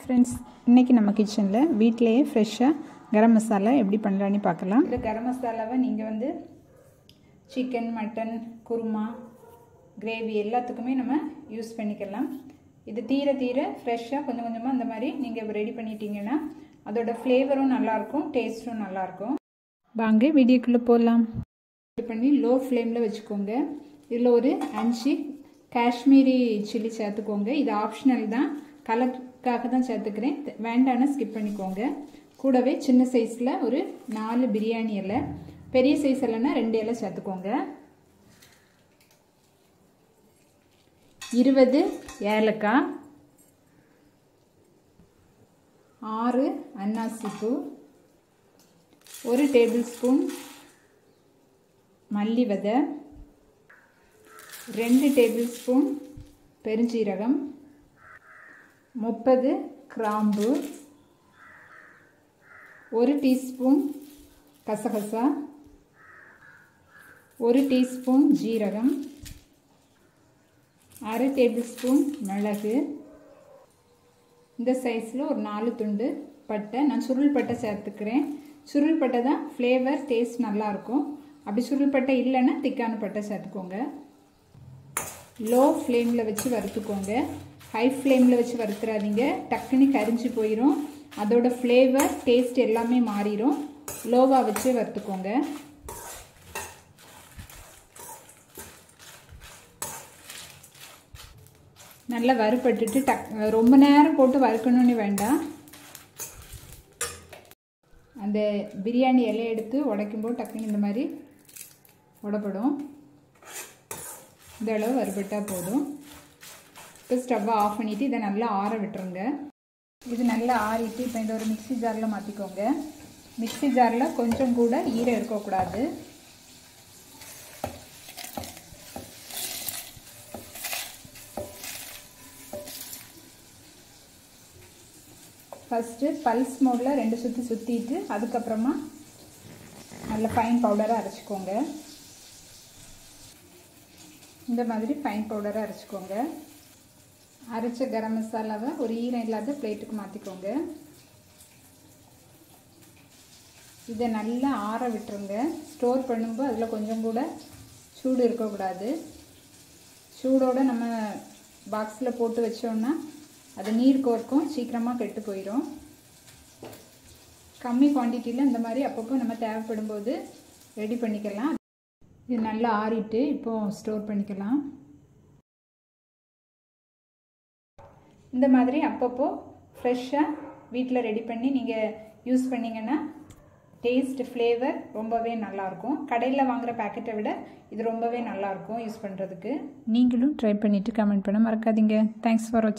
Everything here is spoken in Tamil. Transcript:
फ्रेंड्स इनकी நம்ம கிச்சன்ல வீட்லயே ஃப்ரெஷா गरम மசாலா எப்படி பண்ணலாம்னு பார்க்கலாம். இந்த गरम மசாலாவை நீங்க வந்து சிக்கன், மட்டன், குருமா, கிரேவி எல்லாத்துக்குமே நம்ம யூஸ் பண்ணிக்கலாம். இது தீர தீர ஃப்ரெஷா கொஞ்சம் கொஞ்சமா அந்த மாதிரி நீங்க ரெடி பண்ணிட்டீங்கன்னா அதோட ஃப்ளேவரும் நல்லா இருக்கும், டேஸ்டும் நல்லா இருக்கும். வாங்க வீடியோக்குள்ள போலாம். பண்ணி லோ ஃப்ளேம்ல வெச்சுக்கோங்க. இதுல ஒரு 5 காஷ்மீரி சில்லி சேர்த்துக்கோங்க. இது ஆப்ஷனல் தான், கலருக்காக தான் சேர்த்துக்கிறேன். வேண்டானா ஸ்கிப் பண்ணிக்கோங்க. கூடவே சின்ன சைஸ்ல ஒரு 4 பிரியாணி இலை, பெரிய சைஸ் இல்லைன்னா 2 இலை சேர்த்துக்கோங்க. 20 ஏலக்காய், 6 அன்னாசி பூ, 1 டேபிள் ஸ்பூன் மல்லி விதை, 2 டேபிள் ஸ்பூன் பெருஞ்சீரகம், 30 கிராம்பு, 1 டீஸ்பூன் கசகசா, 1 டீஸ்பூன் ஜீரகம், 1/2 டேபிள் ஸ்பூன் மிளகு. இந்த சைஸில் ஒரு 4 துண்டு பட்டை. நான் சுருள் பட்டை சேர்த்துக்கிறேன். சுருள் பட்டை தான் ஃப்ளேவர் டேஸ்ட் நல்லாயிருக்கும். அப்படி சுருள் பட்டை இல்லைன்னா திக்கான பட்டை சேர்த்துக்கோங்க. லோ ஃப்ளேமில் வச்சு வறுத்துக்கோங்க. ஹை ஃப்ளேமில் வச்சு வறுத்துறாதீங்க, டக்குன்னு கரிஞ்சு போயிடும். அதோட ஃப்ளேவர் டேஸ்ட் எல்லாமே மாறிடும். லோவாக வச்சு வறுத்துக்கோங்க. நல்லா வறுபட்டுட்டு ரொம்ப நேரம் போட்டு வறுக்கணும்னு வேண்டாம். அந்த பிரியாணி இலையை எடுத்து உடைக்கும்போது டக்குன்னு இந்த மாதிரி உடைப்படும். இந்த அளவு வறுபட்டால் போதும். இப்போ ஸ்டவ்வை ஆஃப் பண்ணிவிட்டு இதை நல்லா ஆற விட்டுருங்க. இது நல்லா ஆறிட்டு இப்போ இந்த ஒரு மிக்ஸி ஜாரில் மாற்றிக்கோங்க. மிக்ஸி ஜாரில் கொஞ்சம் கூட ஈரம் இருக்கக்கூடாது. ஃபஸ்ட்டு பல்ஸ் மோடில் 2 சுற்றி சுற்றிட்டு அதுக்கப்புறமா நல்ல ஃபைன் பவுடராக அரைச்சிக்கோங்க. இந்த மாதிரி ஃபைன் பவுடராக அரைச்சிக்கோங்க. அரைச்ச கரம் மசாலாவை ஒரு ஈரம் இல்லாத பிளேட்டுக்கு மாற்றிக்கோங்க. இதை நல்லா ஆற விட்டுருங்க. ஸ்டோர் பண்ணும்போது அதில் கொஞ்சம் கூட சூடு இருக்கக்கூடாது. சூடோடு நம்ம பாக்ஸில் போட்டு வச்சோன்னா அது நீர் கோர்க்கும், சீக்கிரமாக கெட்டு போயிடும். கம்மி குவான்டிட்டியில் இந்த மாதிரி அப்பப்போ நம்ம தேவைப்படும் போது ரெடி பண்ணிக்கலாம். இது நல்லா ஆறிட்டு இப்போது ஸ்டோர் பண்ணிக்கலாம். இந்த மாதிரி அப்பப்போ ஃப்ரெஷ்ஷாக வீட்டில் ரெடி பண்ணி நீங்கள் யூஸ் பண்ணிங்கன்னா டேஸ்ட், ஃப்ளேவர் ரொம்பவே நல்லாயிருக்கும். கடையில் வாங்குகிற பேக்கெட்டை விட இது ரொம்பவே நல்லாயிருக்கும் யூஸ் பண்ணுறதுக்கு. நீங்களும் ட்ரை பண்ணிவிட்டு கமெண்ட் பண்ண மறக்காதீங்க. தேங்க்ஸ் ஃபார் வாட்சிங்.